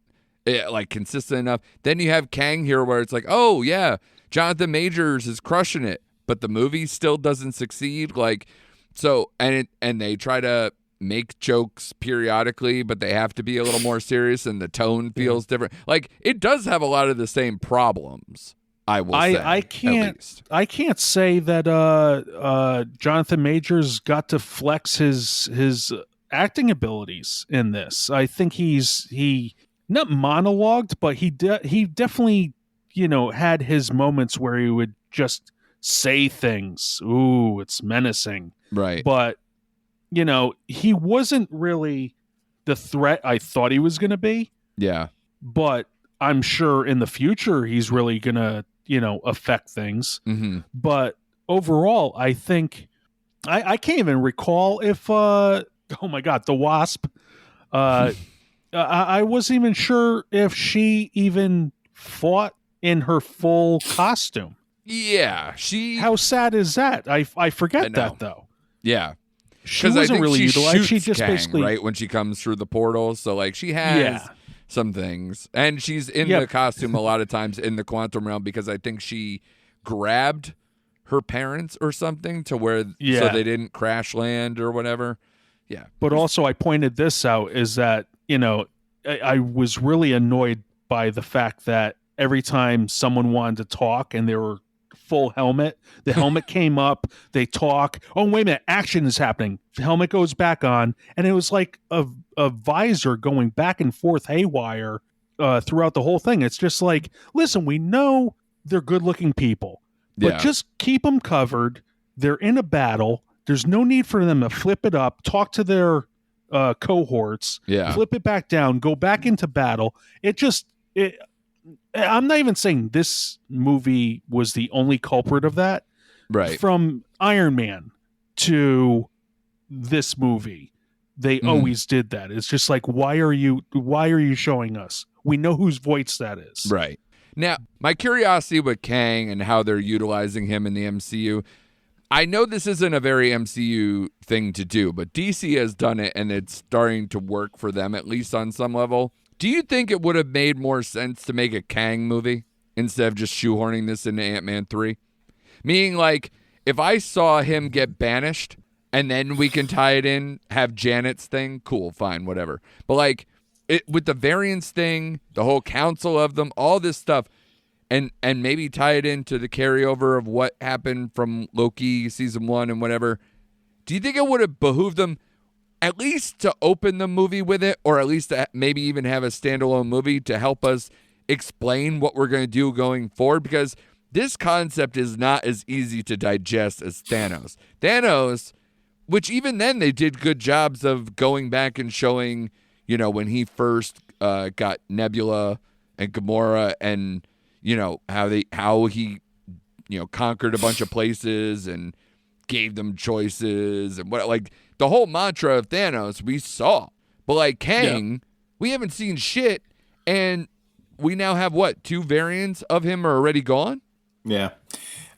Speaker 4: like consistent enough. Then you have Kang here, where it's like, oh yeah, Jonathan Majors is crushing it, but the movie still doesn't succeed. Like, so and they try to make jokes periodically, but they have to be a little more serious, and the tone feels different. Like, it does have a lot of the same problems. I will say.
Speaker 6: I can't say that Jonathan Majors got to flex his acting abilities in this. I think he not monologued, but he definitely had his moments where he would just say things. Ooh, it's menacing,
Speaker 4: right?
Speaker 6: But he wasn't really the threat I thought he was going to be.
Speaker 4: Yeah.
Speaker 6: But I'm sure in the future he's really going to, affect things.
Speaker 4: Mm-hmm.
Speaker 6: But overall, I think I can't even recall if, oh my God, the Wasp. I wasn't even sure if she even fought in her full costume.
Speaker 4: Yeah.
Speaker 6: How sad is that? I forget that though.
Speaker 4: Yeah.
Speaker 6: She wasn't really utilized. She just
Speaker 4: Kang,
Speaker 6: basically
Speaker 4: right when she comes through the portal. So like she has some things, and she's in the costume a lot of times in the quantum realm because I think she grabbed her parents or something to where so they didn't crash land or whatever. Yeah.
Speaker 6: But also I pointed this out is that I was really annoyed by the fact that every time someone wanted to talk and they were full helmet, the helmet came up, they talk, oh wait a minute, action is happening, the helmet goes back on, and it was like a visor going back and forth haywire throughout the whole thing. It's just like, listen, we know they're good-looking people. But
Speaker 4: Yeah.
Speaker 6: just keep them covered. They're in a battle. There's no need for them to flip it up, talk to their cohorts,
Speaker 4: Yeah.
Speaker 6: flip it back down, go back into battle. I'm not even saying this movie was the only culprit of that.
Speaker 4: Right.
Speaker 6: From Iron Man to this movie, they always did that. It's just like, why are you showing us? We know whose voice that is.
Speaker 4: Right. Now, my curiosity with Kang and how they're utilizing him in the MCU, I know this isn't a very MCU thing to do, but DC has done it and it's starting to work for them, at least on some level. Do you think it would have made more sense to make a Kang movie instead of just shoehorning this into Ant-Man 3? Meaning, like, if I saw him get banished and then we can tie it in, have Janet's thing, cool, fine, whatever. But, like, with the variants thing, the whole council of them, all this stuff, and maybe tie it into the carryover of what happened from Loki season 1 and whatever, do you think it would have behooved them at least to open the movie with it, or at least to maybe even have a standalone movie to help us explain what we're going to do going forward? Because this concept is not as easy to digest as Thanos. Thanos, which even then they did good jobs of going back and showing, you know, when he first got Nebula and Gamora, and you know how he you know conquered a bunch of places and gave them choices and what, like the whole mantra of Thanos we saw. But like Kang, we haven't seen shit, and we now have what, 2 variants of him are already gone?
Speaker 5: Yeah.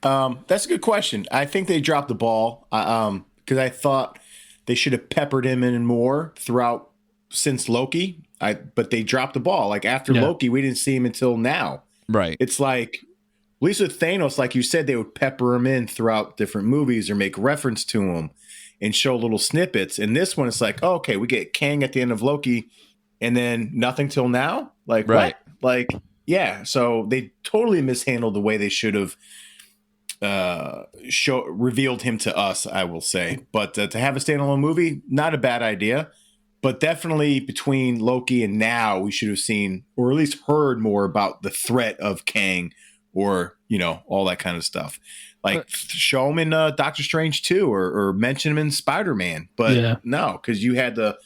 Speaker 5: That's a good question. I think they dropped the ball because I thought they should have peppered him in more throughout since Loki. But they dropped the ball. Like after Loki, we didn't see him until now.
Speaker 4: Right.
Speaker 5: It's like, at least with Thanos, like you said, they would pepper him in throughout different movies or make reference to him and show little snippets. And this one, it's like, oh, okay, we get Kang at the end of Loki and then nothing till now. Like,
Speaker 4: right.
Speaker 5: What? Like, yeah. So they totally mishandled the way they should have revealed him to us, I will say. But to have a standalone movie, not a bad idea. But definitely between Loki and now, we should have seen or at least heard more about the threat of Kang or, you know, all that kind of stuff. Like show him in Doctor Strange 2 or mention him in Spider-Man. But no, because you had the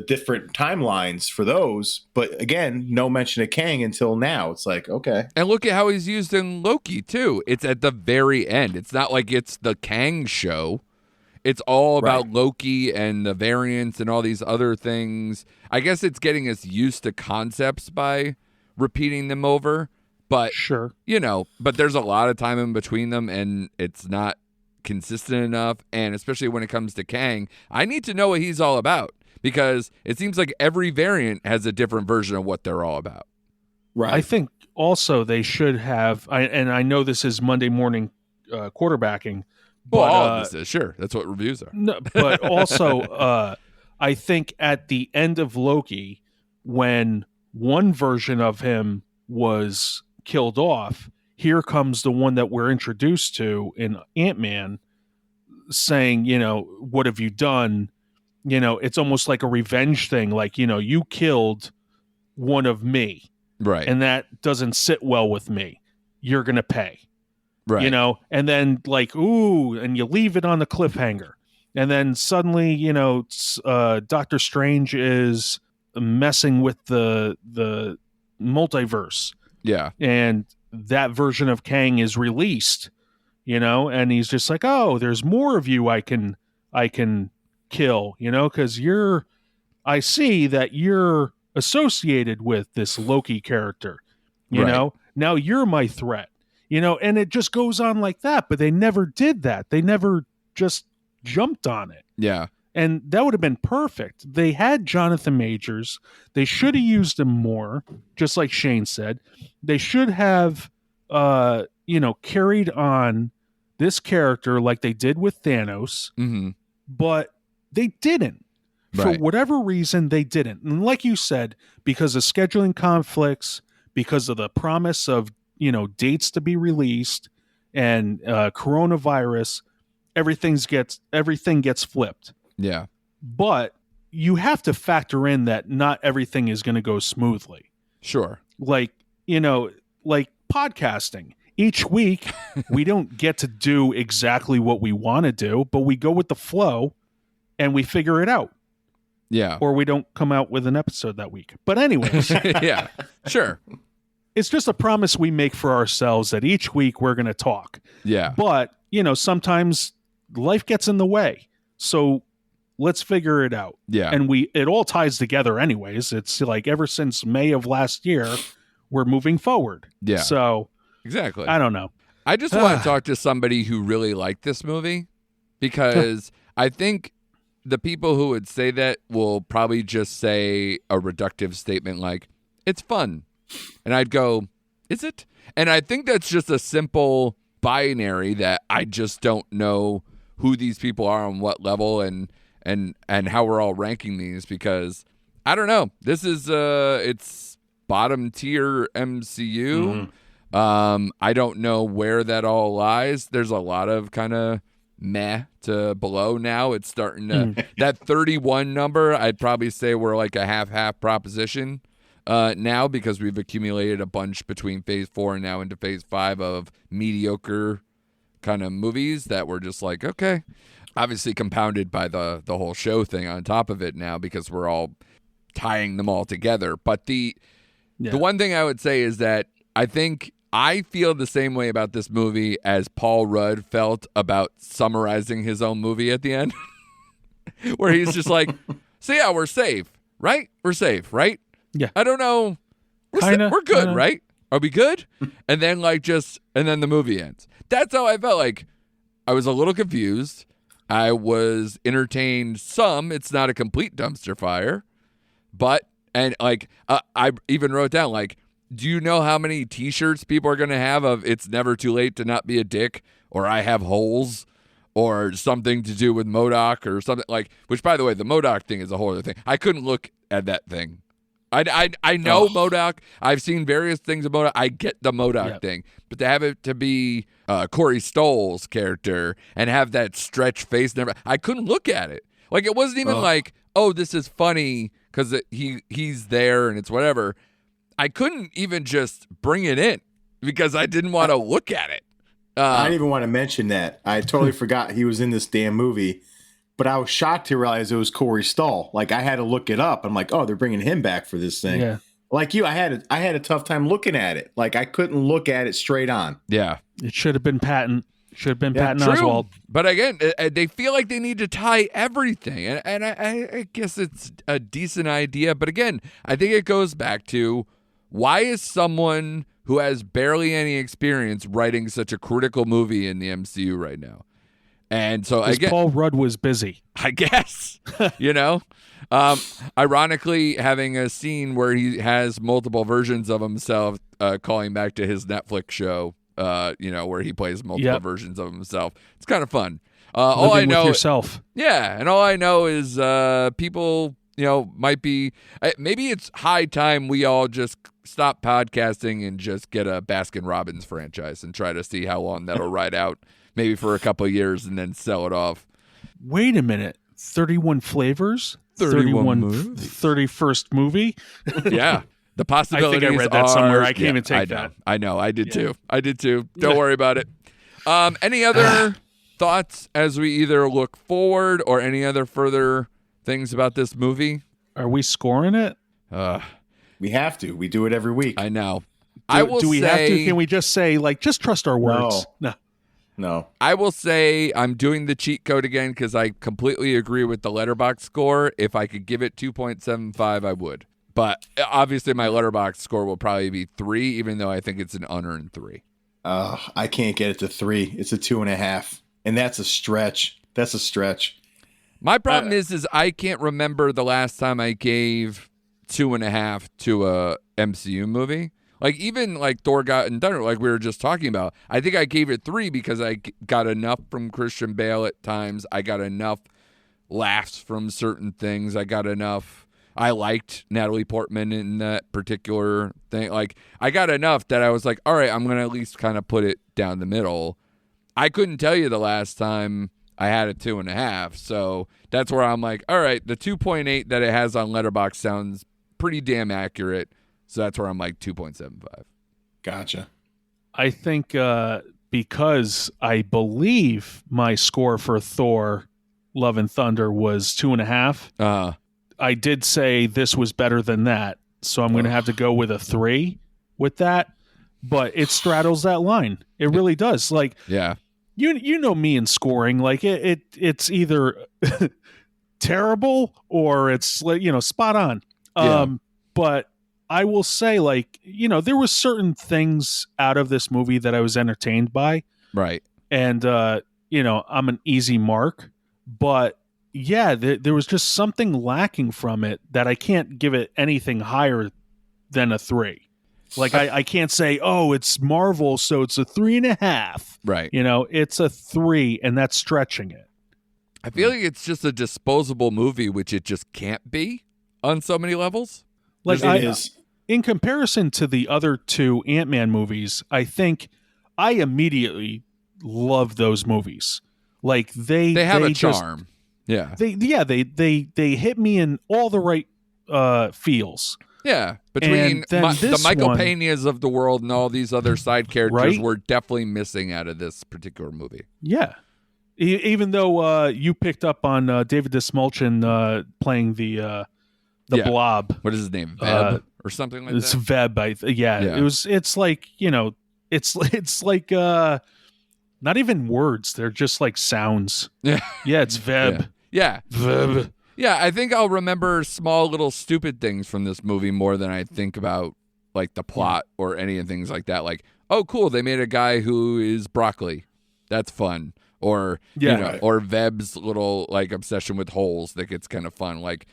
Speaker 5: different timelines for those. But again, no mention of Kang until now. It's like, okay.
Speaker 4: And look at how he's used in Loki, too. It's at the very end. It's not like it's the Kang show. It's all about Loki and the variants and all these other things. I guess it's getting us used to concepts by repeating them over. But, you know, but there's a lot of time in between them, and it's not consistent enough. And especially when it comes to Kang, I need to know what he's all about, because it seems like every variant has a different version of what they're all about.
Speaker 6: Right. I think also they should have, and I know this is Monday morning quarterbacking. But,
Speaker 4: well, all of this is, sure. That's what reviews are.
Speaker 6: No, but also, I think at the end of Loki, when one version of him was killed off, here comes the one that we're introduced to in Ant-Man saying, you know, what have you done? You know, it's almost like a revenge thing. Like, you know, you killed one of me.
Speaker 4: Right.
Speaker 6: And that doesn't sit well with me. You're going to pay.
Speaker 4: Right.
Speaker 6: You know, and then like, ooh, and you leave it on the cliffhanger. And then suddenly, you know, Doctor Strange is messing with the multiverse.
Speaker 4: Yeah.
Speaker 6: And that version of Kang is released, you know, and he's just like, oh, there's more of you I can kill, you know, because I see that you're associated with this Loki character, you know, now you're my threat. You know, and it just goes on like that, but they never did that. They never just jumped on it.
Speaker 4: Yeah.
Speaker 6: And that would have been perfect. They had Jonathan Majors. They should have used him more, just like Shane said. They should have, you know, carried on this character like they did with Thanos, but they didn't. For whatever reason, they didn't. And like you said, because of scheduling conflicts, because of the promise of, you know, dates to be released and coronavirus, everything gets flipped.
Speaker 4: Yeah.
Speaker 6: But you have to factor in that not everything is going to go smoothly.
Speaker 4: Sure.
Speaker 6: Like, you know, like podcasting. each week we don't get to do exactly what we want to do, but we go with the flow and we figure it out.
Speaker 4: Yeah.
Speaker 6: Or we don't come out with an episode that week. But anyways,
Speaker 4: Yeah. Sure.
Speaker 6: it's just a promise we make for ourselves that each week we're going to talk.
Speaker 4: Yeah.
Speaker 6: But, sometimes life gets in the way. So let's figure it out.
Speaker 4: Yeah.
Speaker 6: And it all ties together anyways. It's like ever since May of last year, we're moving forward.
Speaker 4: Yeah.
Speaker 6: So
Speaker 4: Exactly.
Speaker 6: I don't know.
Speaker 4: I just want to talk to somebody who really liked this movie, because I think the people who would say that will probably just say a reductive statement like, it's fun. And I'd go, is it? And I think that's just a simple binary that I just don't know who these people are on what level and how we're all ranking these, because I don't know. This is it's bottom tier MCU. I don't know where that all lies. There's a lot of kind of meh to below now. It's starting to that 31 number. I'd probably say we're like a half proposition now, because we've accumulated a bunch between phase 4 and now into phase 5 of mediocre kind of movies that were just like, okay, obviously compounded by the whole show thing on top of it now, because we're all tying them all together. But the one thing I would say is that I feel the same way about this movie as Paul Rudd felt about summarizing his own movie at the end, where he's just like, so yeah, we're safe, right? We're safe, right?
Speaker 6: Yeah.
Speaker 4: I don't know. We're good, right? Are we good? And then and then the movie ends. That's how I felt. Like, I was a little confused. I was entertained some. It's not a complete dumpster fire, I even wrote down, like, do you know how many T-shirts people are going to have of "It's never too late to not be a dick," or "I have holes," or something to do with MODOK or something like? Which, by the way, the MODOK thing is a whole other thing. I couldn't look at that thing. I know MODOK. I've seen various things about MODOK. I get the MODOK thing, but to have it to be Corey Stoll's character and have that stretch face, I couldn't look at it. Like, it wasn't even like, oh, this is funny because he's there and it's whatever. I couldn't even just bring it in because I didn't want to look at it.
Speaker 5: I didn't even want to mention that. I totally forgot he was in this damn movie, but I was shocked to realize it was Corey Stoll. Like, I had to look it up. I'm like, oh, they're bringing him back for this thing. Yeah. Like you, I had a tough time looking at it. Like, I couldn't look at it straight on.
Speaker 4: Yeah.
Speaker 6: It should have been Patton. Should have been Patton Oswalt.
Speaker 4: But again, they feel like they need to tie everything. And I guess it's a decent idea. But again, I think it goes back to, why is someone who has barely any experience writing such a critical movie in the MCU right now? And so I guess
Speaker 6: Paul Rudd was busy.
Speaker 4: I guess, ironically, having a scene where he has multiple versions of himself, calling back to his Netflix show, where he plays multiple versions of himself. It's kind of fun. All I know,
Speaker 6: with yourself.
Speaker 4: Yeah, and all I know is people, might be, maybe it's high time we all just stop podcasting and just get a Baskin-Robbins franchise and try to see how long that'll ride out. Maybe for a couple of years and then sell it off.
Speaker 6: Wait a minute. 31 flavors? 31st movie?
Speaker 4: Yeah. The possibilities
Speaker 6: I think I read that somewhere. I can't even take that.
Speaker 4: I know. I did too. Don't worry about it. Any other thoughts as we either look forward or any other further things about this movie?
Speaker 6: Are we scoring it?
Speaker 5: We have to. We do it every week.
Speaker 4: I know.
Speaker 6: Do we have to? Can we just say, just trust our words?
Speaker 5: No.
Speaker 4: I will say I'm doing the cheat code again because I completely agree with the Letterboxd score. If I could give it 2.75, I would. But obviously my Letterboxd score will probably be 3, even though I think it's an unearned 3.
Speaker 5: I can't get it to 3. It's a 2.5. And that's a stretch.
Speaker 4: My problem is I can't remember the last time I gave 2.5 to a MCU movie. Like, even like Thor Got and Thunder, like we were just talking about, I think I gave it 3 because I got enough from Christian Bale at times. I got enough laughs from certain things. I liked Natalie Portman in that particular thing. Like, I got enough that I was like, all right, I'm going to at least kind of put it down the middle. I couldn't tell you the last time I had a 2.5. So that's where I'm like, all right, the 2.8 that it has on Letterboxd sounds pretty damn accurate. So that's where I'm like 2.75.
Speaker 5: Gotcha.
Speaker 6: I think because I believe my score for Thor Love and Thunder was 2.5. I did say this was better than that, so I'm going to have to go with a 3 with that. But it straddles that line. It really does. Like,
Speaker 4: Yeah.
Speaker 6: you know me in scoring. Like it's either terrible or it's spot on.
Speaker 4: Yeah.
Speaker 6: But I will say, like, there were certain things out of this movie that I was entertained by.
Speaker 4: Right.
Speaker 6: And I'm an easy mark, but yeah, there was just something lacking from it that I can't give it anything higher than a 3. Like I can't say, oh, it's Marvel, so it's a 3.5.
Speaker 4: Right.
Speaker 6: It's a 3, and that's stretching it.
Speaker 4: I feel like it's just a disposable movie, which it just can't be on so many levels.
Speaker 6: Like
Speaker 5: It is.
Speaker 6: In comparison to the other 2 Ant-Man movies, I think I immediately love those movies. Like they
Speaker 4: have a
Speaker 6: just,
Speaker 4: charm. Yeah.
Speaker 6: They hit me in all the right feels.
Speaker 4: Yeah. Between
Speaker 6: And then
Speaker 4: the
Speaker 6: this
Speaker 4: Michael
Speaker 6: one-
Speaker 4: Peñas of the world and all these other side characters
Speaker 6: Right?
Speaker 4: were definitely missing out of this particular movie.
Speaker 6: Yeah. Even though you picked up on David Desmulchin playing the
Speaker 4: Yeah.
Speaker 6: Blob.
Speaker 4: What is his name? Veb or something like
Speaker 6: It's
Speaker 4: that?
Speaker 6: Veb. Yeah. It's like, it's like not even words. They're just like sounds.
Speaker 4: Yeah.
Speaker 6: Yeah, it's Veb.
Speaker 4: Yeah.
Speaker 6: Veb.
Speaker 4: Yeah, I think I'll remember small little stupid things from this movie more than I think about like the plot or any of things like that. Like, oh, cool, they made a guy who is broccoli. That's fun. Or
Speaker 6: Yeah.
Speaker 4: or Veb's little like obsession with holes that gets kind of fun. Like,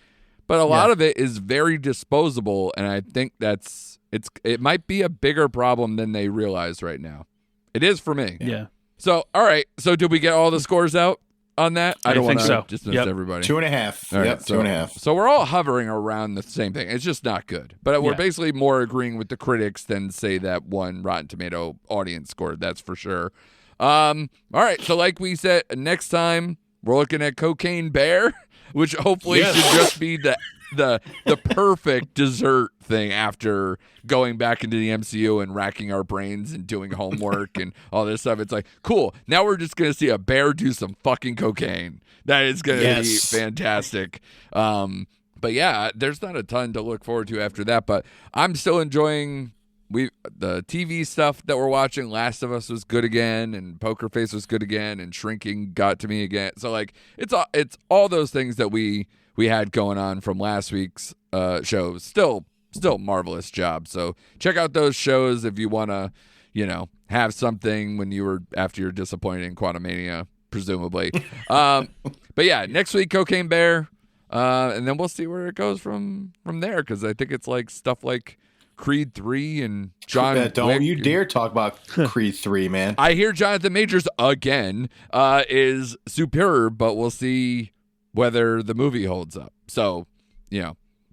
Speaker 4: but a lot of it is very disposable, and I think it might be a bigger problem than they realize right now. It is for me.
Speaker 6: Yeah.
Speaker 4: So, all right. So, did we get all the scores out on that?
Speaker 6: I
Speaker 4: don't
Speaker 6: think
Speaker 4: wanna
Speaker 6: so.
Speaker 4: dismiss
Speaker 6: Yep.
Speaker 4: everybody.
Speaker 5: 2.5.
Speaker 4: All right,
Speaker 5: Yep, 2.5.
Speaker 4: So we're all hovering around the same thing. It's just not good. But we're
Speaker 6: Yeah.
Speaker 4: basically more agreeing with the critics than say that one Rotten Tomato audience scored. That's for sure. All right. So like we said, next time we're looking at Cocaine Bear, which hopefully should just be the perfect dessert thing after going back into the MCU and racking our brains and doing homework and all this stuff. It's like, cool. Now we're just going to see a bear do some fucking cocaine. That is going to be fantastic. But yeah, there's not a ton to look forward to after that, but I'm still enjoying the TV stuff that we're watching. Last of Us was good again, and Poker Face was good again, and Shrinking got to me again. So like it's all those things that we had going on from last week's shows. Still marvelous job. So check out those shows if you want to, have something when after you're disappointed in Quantumania, presumably. But yeah, next week Cocaine Bear, and then we'll see where it goes from there, because I think it's like stuff like Creed 3 and John Wick.
Speaker 5: Don't you dare talk about Creed 3, man.
Speaker 4: I hear Jonathan Majors again is superb, but we'll see whether the movie holds up. So,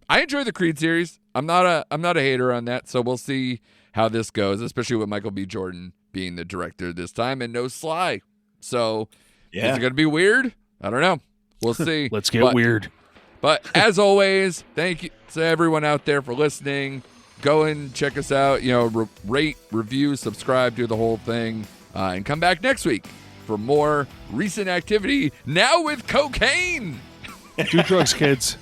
Speaker 4: I enjoy the Creed series. I'm not a hater on that, so we'll see how this goes, especially with Michael B. Jordan being the director this time and no Sly. So, is it going to be weird? I don't know. We'll see.
Speaker 6: Let's get weird.
Speaker 4: But as always, thank you to everyone out there for listening. Go and check us out. Rate, review, subscribe, do the whole thing, and come back next week for more recent activity. Now with cocaine.
Speaker 6: Do drugs, kids.